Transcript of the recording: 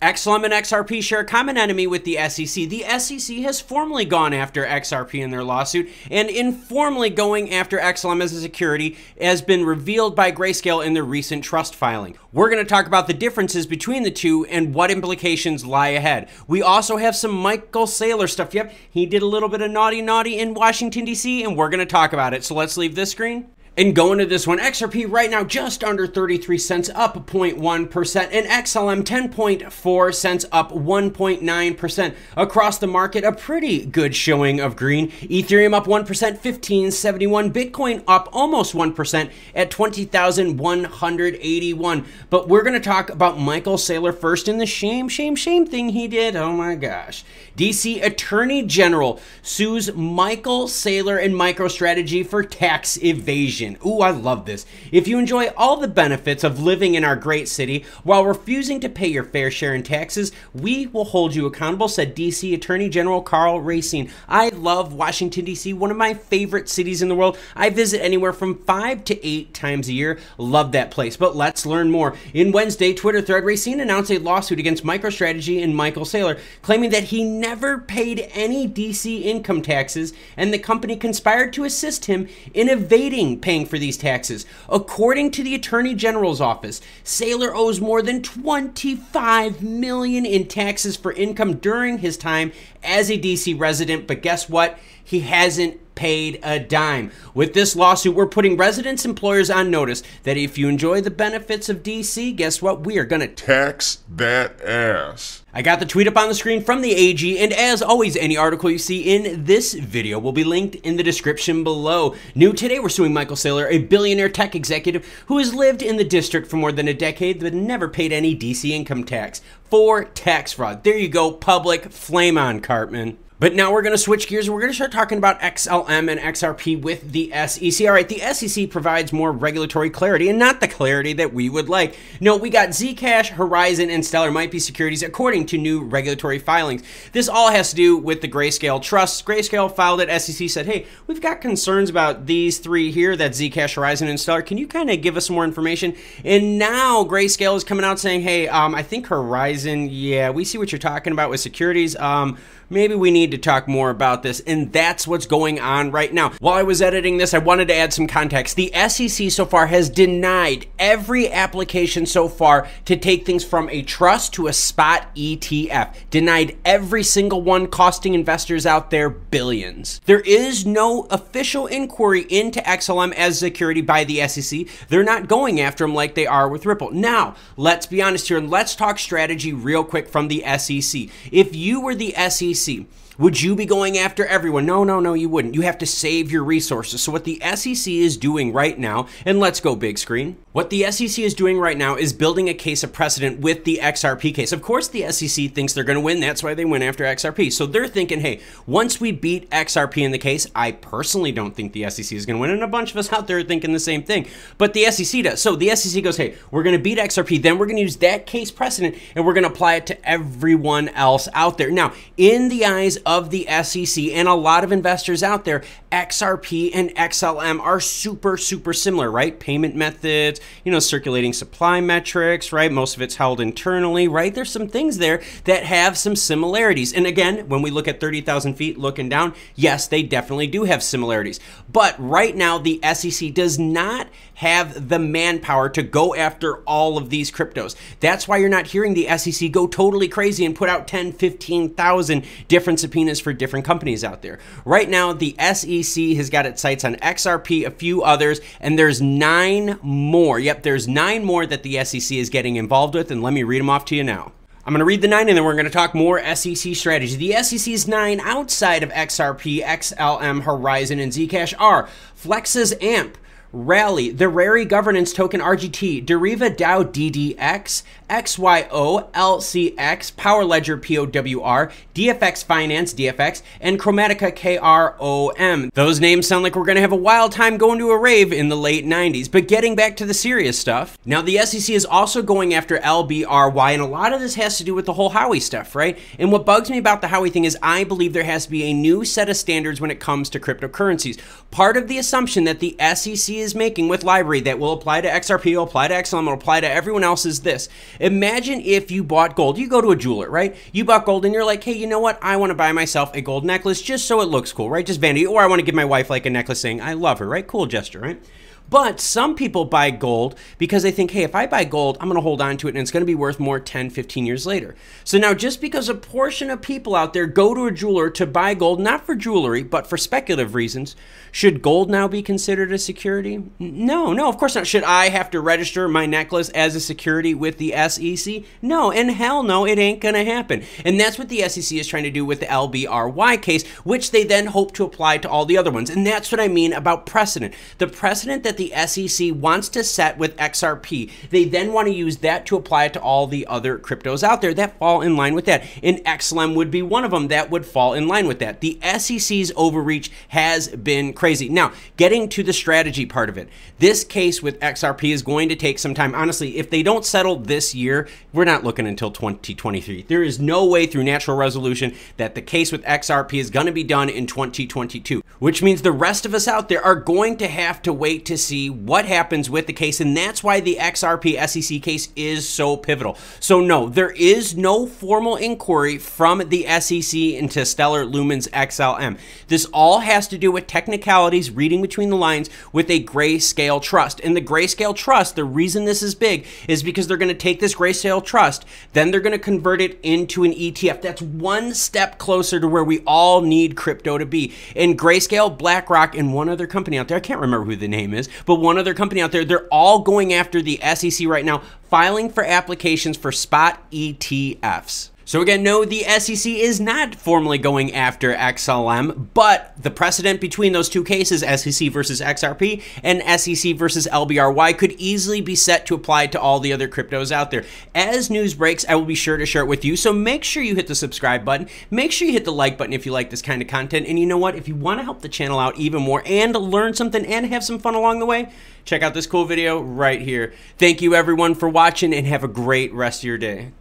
XLM and XRP share a common enemy with the SEC. The SEC has formally gone after XRP in their lawsuit, and informally going after XLM as a security has been revealed by Grayscale in their recent trust filing. We're going to talk about the differences between the two and what implications lie ahead. We also have some Michael Saylor stuff. Yep, he did a little bit of naughty in Washington, D.C., and we're going to talk about it. So let's leave this screen and go into this one. XRP right now just under 33 cents, up 0.1%, and XLM 10.4 cents, up 1.9%. Across the market, a pretty good showing of green. Ethereum up 1%, 1571. Bitcoin up almost 1% at 20,181. But we're going to talk about Michael Saylor first and the shame thing he did. Oh my gosh. DC Attorney General sues Michael Saylor and MicroStrategy for tax evasion. Ooh, I love this. If you enjoy all the benefits of living in our great city while refusing to pay your fair share in taxes, we will hold you accountable, said DC Attorney General Karl Racine. I love Washington, D.C., one of my favorite cities in the world. I visit anywhere from 5 to 8 times a year. Love that place. But let's learn more. In Wednesday Twitter thread, Racine announced a lawsuit against MicroStrategy and Michael Saylor, claiming that he never paid any DC income taxes and the company conspired to assist him in evading paying for these taxes. According to the Attorney General's office, Saylor owes more than $25 million in taxes for income during his time as a DC resident, but guess what? He hasn't paid a dime. With this lawsuit, we're putting residents' employers on notice that if you enjoy the benefits of DC, guess what? We are gonna tax that ass. I got the tweet up on the screen from the AG, and as always, any article you see in this video will be linked in the description below. New today, we're suing Michael Saylor, a billionaire tech executive who has lived in the district for more than a decade but never paid any DC income tax for tax fraud. There you go, public flame on, Cartman. But now we're going to switch gears. We're going to start talking about XLM and XRP with the SEC. All right, the SEC provides more regulatory clarity, and not the clarity that we would like. No, we got Zcash, Horizon, and Stellar might be securities according to new regulatory filings. This all has to do with the Grayscale trust. Grayscale filed it. SEC said, hey, we've got concerns about these three here, that's Zcash, Horizon, and Stellar. Can you kind of give us some more information? And now Grayscale is coming out saying, hey, I think Horizon, yeah, we see what you're talking about with securities. Maybe we need to talk more about this, and that's what's going on right now. While I was editing this, I wanted to add some context. The SEC so far has denied every application so far to take things from a trust to a spot ETF. Denied every single one, costing investors out there billions. There is no official inquiry into XLM as security by the SEC. They're not going after them like they are with Ripple. Now, let's be honest here, and let's talk strategy real quick from the SEC. If you were the SEC, would you be going after everyone? No, you wouldn't. You have to save your resources. So what the SEC is doing right now, and let's go big screen. What the SEC is doing right now is building a case of precedent with the XRP case. Of course, the SEC thinks they're going to win. That's why they went after XRP. So they're thinking, hey, once we beat XRP in the case, I personally don't think the SEC is going to win. And a bunch of us out there are thinking the same thing. But the SEC does. So the SEC goes, hey, we're going to beat XRP. Then we're going to use that case precedent and we're going to apply it to everyone else out there. Now, in the eyes of the SEC and a lot of investors out there, XRP and XLM are super similar, right? Payment methods, circulating supply metrics, right? Most of it's held internally, right? There's some things there that have some similarities. And again, when we look at 30,000 feet looking down, yes, they definitely do have similarities. But right now, the SEC does not have the manpower to go after all of these cryptos. That's why you're not hearing the SEC go totally crazy and put out 10, 15,000 different subpoenas for different companies out there. Right now, the SEC has got its sights on XRP, a few others, and there's 9 more. Yep, there's 9 more that the SEC is getting involved with, and let me read them off to you now. I'm going to read the 9 and then we're going to talk more SEC strategy. The SEC's 9 outside of XRP, XLM, Horizon, and Zcash are Flex's AMP, Rally, the Rary Governance Token RGT, Deriva DAO DDX, XYO LCX, Power Ledger POWR, DFX Finance DFX, and Chromatica KROM. Those names sound like we're going to have a wild time going to a rave in the late 90s. But getting back to the serious stuff, now the SEC is also going after LBRY, and a lot of this has to do with the whole Howey stuff, right? And what bugs me about the Howey thing is I believe there has to be a new set of standards when it comes to cryptocurrencies. Part of the assumption that the SEC is making with library that will apply to XRP, will apply to XLM, will apply to everyone else is this. Imagine if you bought gold. You go to a jeweler, right? You bought gold and you're like, hey, you know what? I want to buy myself a gold necklace just so it looks cool, right? Just vanity. Or I want to give my wife like a necklace saying, I love her, right? Cool gesture, right? But some people buy gold because they think, hey, if I buy gold, I'm going to hold on to it and it's going to be worth more 10, 15 years later. So now just because a portion of people out there go to a jeweler to buy gold, not for jewelry, but for speculative reasons, should gold now be considered a security? No, of course not. Should I have to register my necklace as a security with the SEC? No, and hell no, it ain't going to happen. And that's what the SEC is trying to do with the LBRY case, which they then hope to apply to all the other ones. And that's what I mean about precedent. The precedent that the SEC wants to set with XRP, they then want to use that to apply it to all the other cryptos out there that fall in line with that. And XLM would be one of them that would fall in line with that. The SEC's overreach has been crazy. Now, getting to the strategy part of it, this case with XRP is going to take some time. Honestly, if they don't settle this year, we're not looking until 2023. There is no way through natural resolution that the case with XRP is going to be done in 2022, which means the rest of us out there are going to have to wait to see what happens with the case, and that's why the XRP SEC case is so pivotal. So no, there is no formal inquiry from the SEC into Stellar Lumens XLM. This all has to do with technicalities, reading between the lines, with a grayscale trust. And the grayscale trust, the reason this is big is because they're going to take this grayscale trust, then they're going to convert it into an ETF. That's one step closer to where we all need crypto to be. And Grayscale, BlackRock, and one other company out there, I can't remember who the name is, but one other company out there, they're all going after the SEC right now, filing for applications for spot ETFs. So again, no, the SEC is not formally going after XLM, but the precedent between those two cases, SEC versus XRP and SEC versus LBRY, could easily be set to apply to all the other cryptos out there. As news breaks, I will be sure to share it with you, so make sure you hit the subscribe button, make sure you hit the like button if you like this kind of content, and you know what, if you want to help the channel out even more and learn something and have some fun along the way, check out this cool video right here. Thank you everyone for watching and have a great rest of your day.